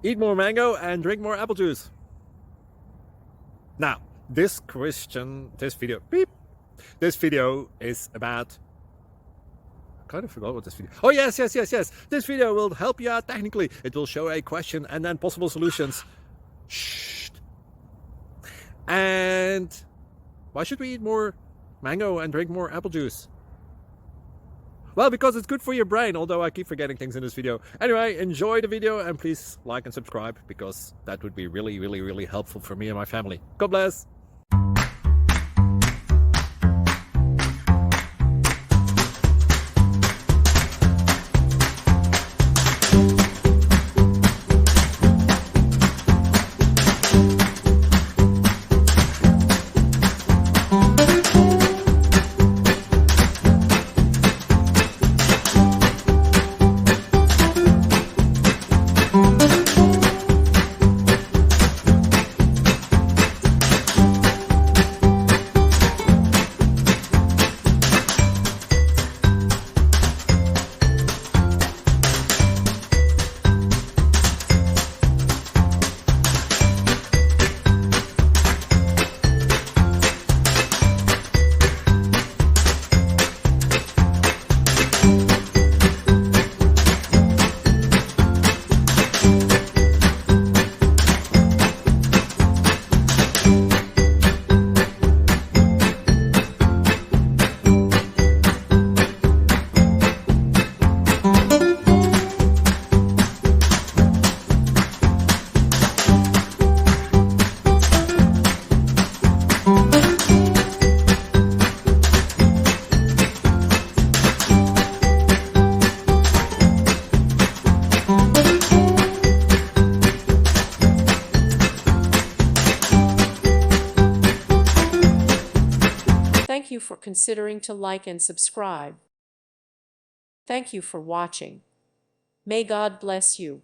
Eat more mango and drink more apple juice. Now, this video is about, I kind of forgot what this video, oh yes, this video will help you out technically. It will show a question and then possible solutions. Shh. And why should we eat more mango and drink more apple juice? Well, because it's good for your brain, although I keep forgetting things in this video. Anyway, enjoy the video and please like and subscribe, because that would be really helpful for me and my family. God bless! Thank you for considering to like and subscribe. Thank you for watching. May God bless you.